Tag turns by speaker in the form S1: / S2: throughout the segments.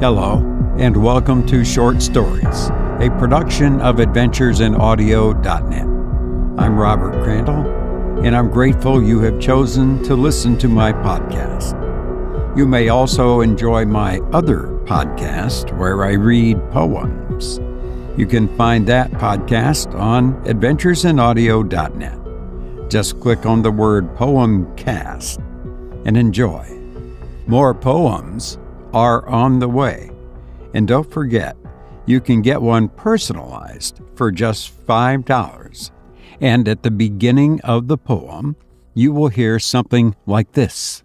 S1: Hello, and welcome to Short Stories, a production of AdventuresInAudio.net. I'm Robert Crandall, and I'm grateful you have chosen to listen to my podcast. You may also enjoy my other podcast where I read poems. You can find that podcast on AdventuresInAudio.net. Just click on the word Poemcast and enjoy. More poems are on the way. And don't forget, you can get one personalized for just $5. And at the beginning of the poem, you will hear something like this.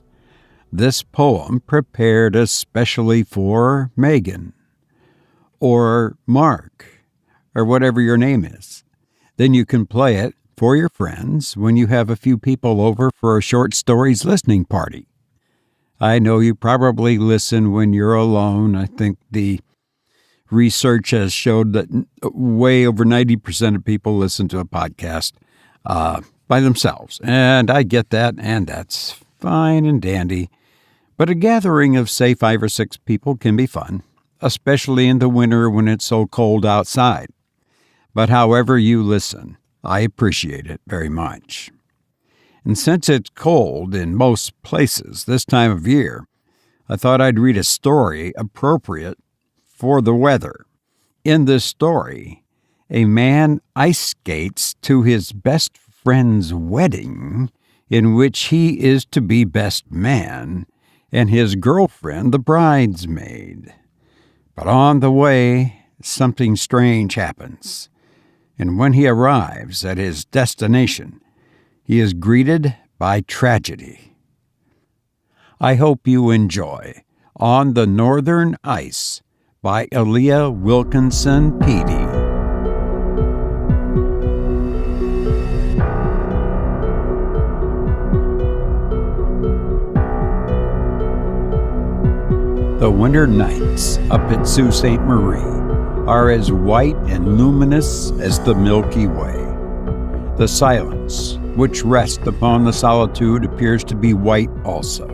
S1: This poem prepared especially for Megan, or Mark, or whatever your name is. Then you can play it for your friends when you have a few people over for a short stories listening party. I know you probably listen when you're alone. I think the research has showed that way over 90% of people listen to a podcast by themselves. And I get that, and that's fine and dandy. But a gathering of, say, 5 or 6 people can be fun, especially in the winter when it's so cold outside. But however you listen, I appreciate it very much. And since it's cold in most places this time of year, I thought I'd read a story appropriate for the weather. In this story, a man ice skates to his best friend's wedding, in which he is to be best man, and his girlfriend the bridesmaid. But on the way, something strange happens. And when he arrives at his destination, he is greeted by tragedy. I hope you enjoy On the Northern Ice by Elia Wilkinson, Peattie. The winter nights up at Sault Ste. Marie are as white and luminous as the Milky Way. The silence which rests upon the solitude appears to be white also.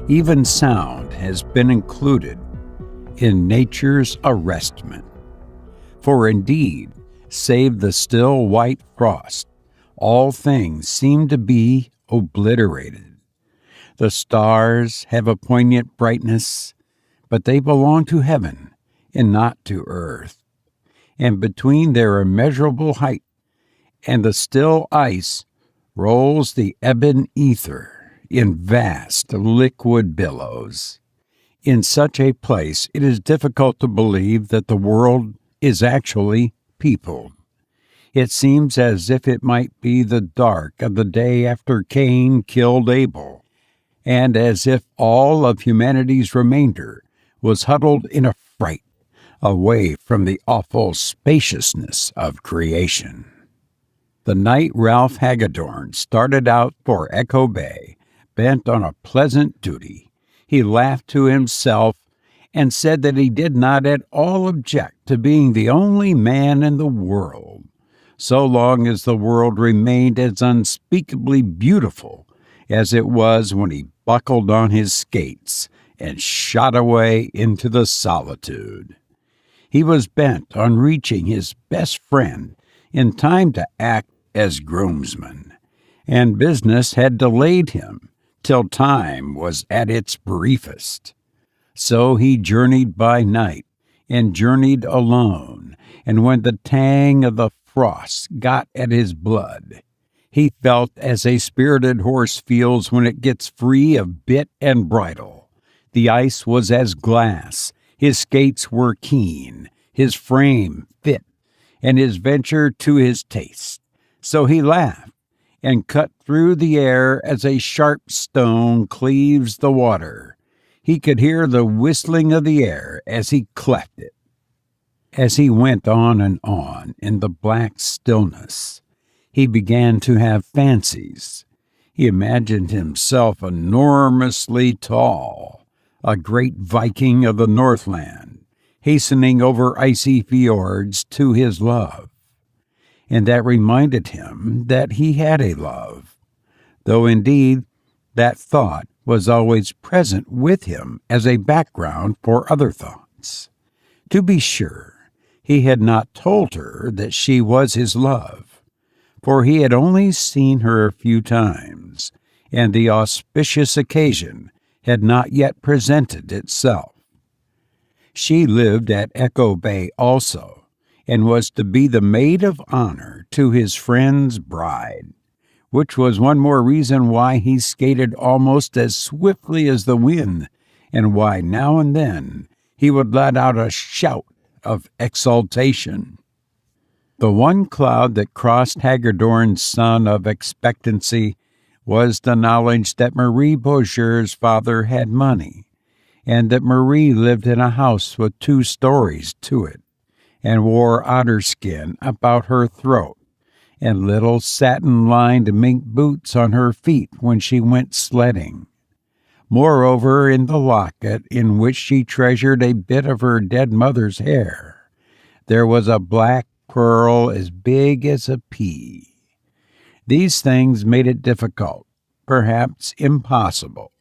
S1: Even sound has been included in nature's arrestment. For indeed, save the still white frost, all things seem to be obliterated. The stars have a poignant brightness, but they belong to heaven and not to earth. And between their immeasurable height and the still ice rolls the ebon ether in vast liquid billows. In such a place, it is difficult to believe that the world is actually peopled. It seems as if it might be the dark of the day after Cain killed Abel, and as if all of humanity's remainder was huddled in a fright away from the awful spaciousness of creation. The night Ralph Hagedorn started out for Echo Bay, bent on a pleasant duty, he laughed to himself and said that he did not at all object to being the only man in the world, so long as the world remained as unspeakably beautiful as it was when he buckled on his skates and shot away into the solitude. He was bent on reaching his best friend in time to act as groomsman, and business had delayed him till time was at its briefest. So he journeyed by night, and journeyed alone, and when the tang of the frost got at his blood, he felt as a spirited horse feels when it gets free of bit and bridle. The ice was as glass, his skates were keen, his frame fit, and his venture to his taste. So he laughed, and cut through the air as a sharp stone cleaves the water. He could hear the whistling of the air as he cleft it. As he went on and on in the black stillness, he began to have fancies. He imagined himself enormously tall, a great Viking of the Northland, hastening over icy fjords to his love. And that reminded him that he had a love, though indeed that thought was always present with him as a background for other thoughts. To be sure, he had not told her that she was his love, for he had only seen her a few times, and the auspicious occasion had not yet presented itself. She lived at Echo Bay also, and was to be the maid of honor to his friend's bride, which was one more reason why he skated almost as swiftly as the wind, and why now and then he would let out a shout of exultation. The one cloud that crossed Hagedorn's sun of expectancy was the knowledge that Marie Beaujeu's father had money, and that Marie lived in a house with 2 stories to it, and wore otter skin about her throat, and little satin-lined mink boots on her feet when she went sledding. Moreover, in the locket in which she treasured a bit of her dead mother's hair, there was a black pearl as big as a pea. These things made it difficult, perhaps impossible,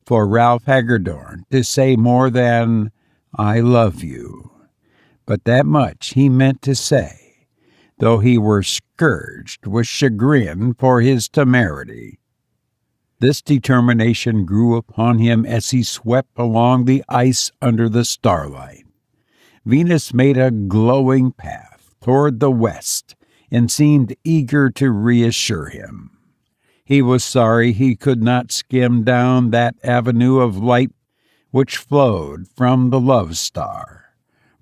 S1: for Ralph Hagedorn to say more than, "I love you." But that much he meant to say, though he were scourged with chagrin for his temerity. This determination grew upon him as he swept along the ice under the starlight. Venus made a glowing path toward the west and seemed eager to reassure him. He was sorry he could not skim down that avenue of light which flowed from the love star,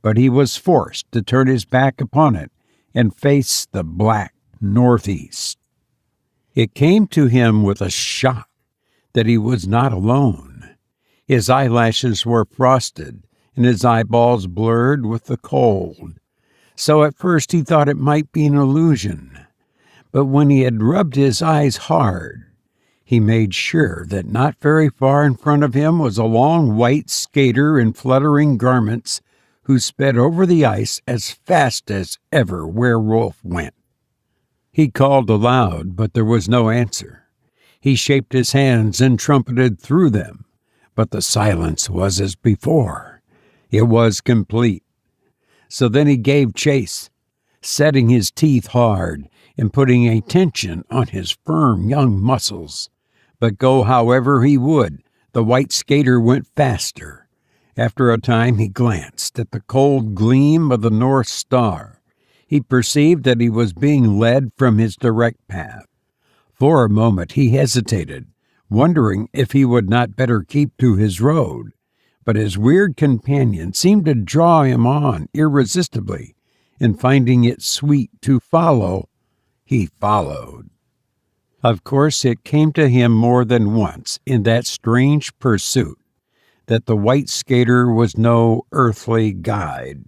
S1: but he was forced to turn his back upon it and face the black northeast. It came to him with a shock that he was not alone. His eyelashes were frosted and his eyeballs blurred with the cold, so at first he thought it might be an illusion. But when he had rubbed his eyes hard, he made sure that not very far in front of him was a long white skater in fluttering garments who sped over the ice as fast as ever werewolf went. He called aloud, but there was no answer. He shaped his hands and trumpeted through them, but the silence was as before. It was complete. So then he gave chase, setting his teeth hard and putting a tension on his firm young muscles. But go however he would, the white skater went faster. After a time he glanced at the cold gleam of the North Star. He perceived that he was being led from his direct path. For a moment he hesitated, wondering if he would not better keep to his road, but his weird companion seemed to draw him on irresistibly, and finding it sweet to follow, he followed. Of course, it came to him more than once in that strange pursuit that the white skater was no earthly guide.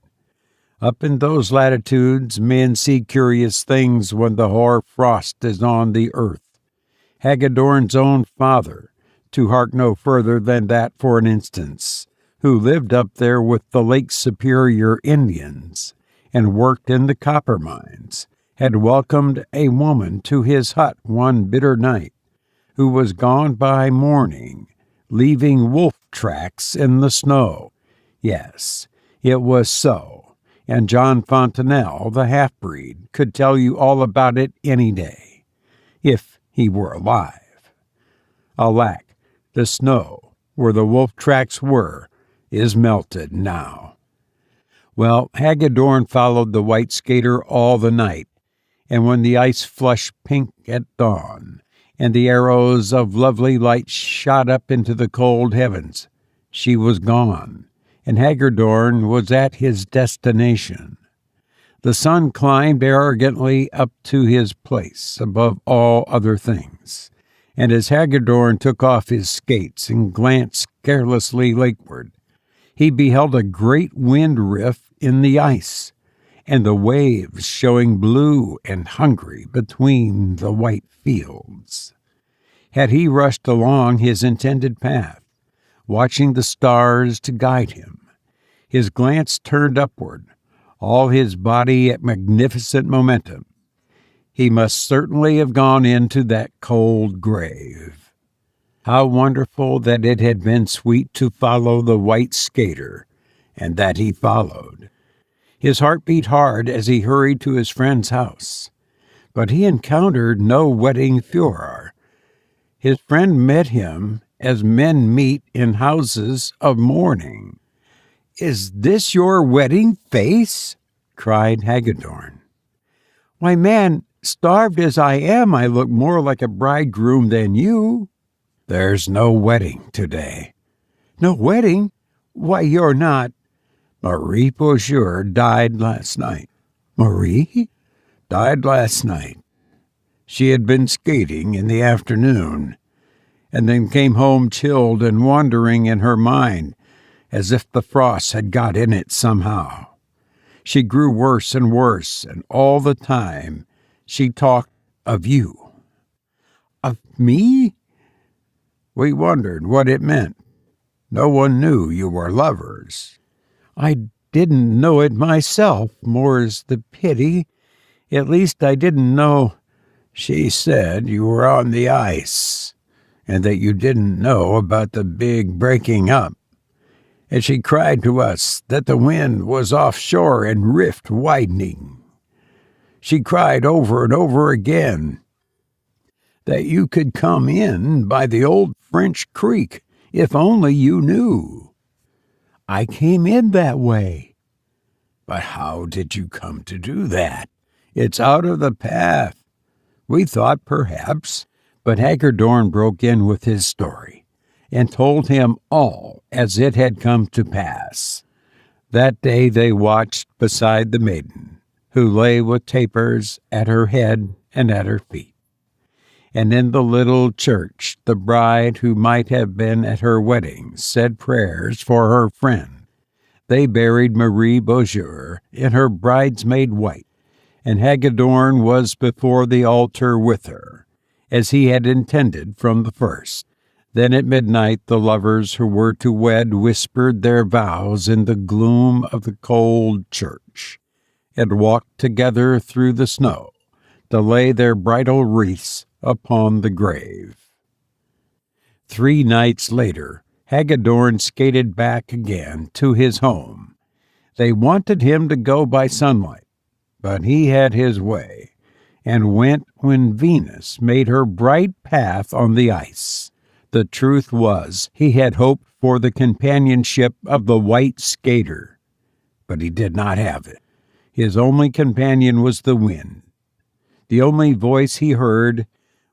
S1: Up in those latitudes, men see curious things when the hoar frost is on the earth. Hagedorn's own father, to hark no further than that for an instance, who lived up there with the Lake Superior Indians and worked in the copper mines, had welcomed a woman to his hut one bitter night, who was gone by morning, leaving wolf tracks in the snow. Yes, it was so. And John Fontenelle, the half-breed, could tell you all about it any day, if he were alive. Alack, the snow, where the wolf tracks were, is melted now. Well, Hagedorn followed the white skater all the night, and when the ice flushed pink at dawn, and the arrows of lovely light shot up into the cold heavens, she was gone, and Hagedorn was at his destination. The sun climbed arrogantly up to his place above all other things, and as Hagedorn took off his skates and glanced carelessly lakeward, he beheld a great wind rift in the ice, and the waves showing blue and hungry between the white fields. Had he rushed along his intended path, watching the stars to guide him, his glance turned upward, all his body at magnificent momentum, he must certainly have gone into that cold grave. How wonderful that it had been sweet to follow the white skater, and that he followed. His heart beat hard as he hurried to his friend's house, but he encountered no wedding furor. His friend met him as men meet in houses of mourning. "Is this your wedding face?" cried Hagedorn. "Why, man, starved as I am, I look more like a bridegroom than you." "There's no wedding today." "No wedding? Why, you're not—" "Marie Beaujour died last night." "Marie?" "Died last night. She had been skating in the afternoon, and then came home chilled and wandering in her mind, as if the frost had got in it somehow. She grew worse and worse, and all the time she talked of you." "Of me?" "We wondered what it meant. No one knew you were lovers." "I didn't know it myself, more's the pity. At least I didn't know—" "She said you were on the ice, and that you didn't know about the big breaking up. And she cried to us that the wind was offshore and rift widening. She cried over and over again that you could come in by the old French creek if only you knew." "I came in that way." "But how did you come to do that? It's out of the path. We thought perhaps—" But Hagedorn broke in with his story, and told him all as it had come to pass. That day they watched beside the maiden, who lay with tapers at her head and at her feet. And in the little church, the bride who might have been at her wedding said prayers for her friend. They buried Marie Beaujour in her bridesmaid white, and Hagedorn was before the altar with her, as he had intended from the first. Then at midnight the lovers who were to wed whispered their vows in the gloom of the cold church, and walked together through the snow to lay their bridal wreaths upon the grave. 3 nights later, Hagedorn skated back again to his home. They wanted him to go by sunlight, but he had his way, and went when Venus made her bright path on the ice. The truth was, he had hoped for the companionship of the white skater, but he did not have it. His only companion was the wind. The only voice he heard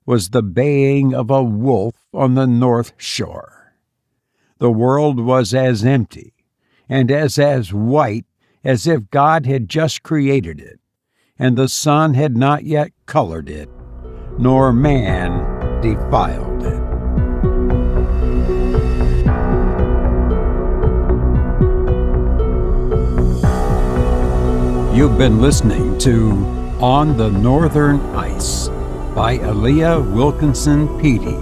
S1: was the baying of a wolf on the north shore. The world was as empty and as white as if God had just created it, and the sun had not yet colored it, nor man defiled it. You've been listening to On the Northern Ice by Elia Wilkinson Peattie.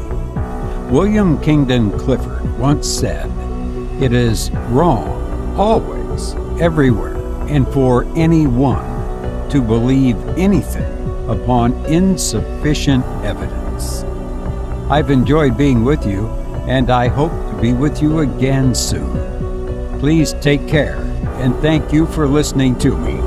S1: William Kingdon Clifford once said, "It is wrong, always, everywhere, and for anyone to believe anything upon insufficient evidence." I've enjoyed being with you, and I hope to be with you again soon. Please take care, and thank you for listening to me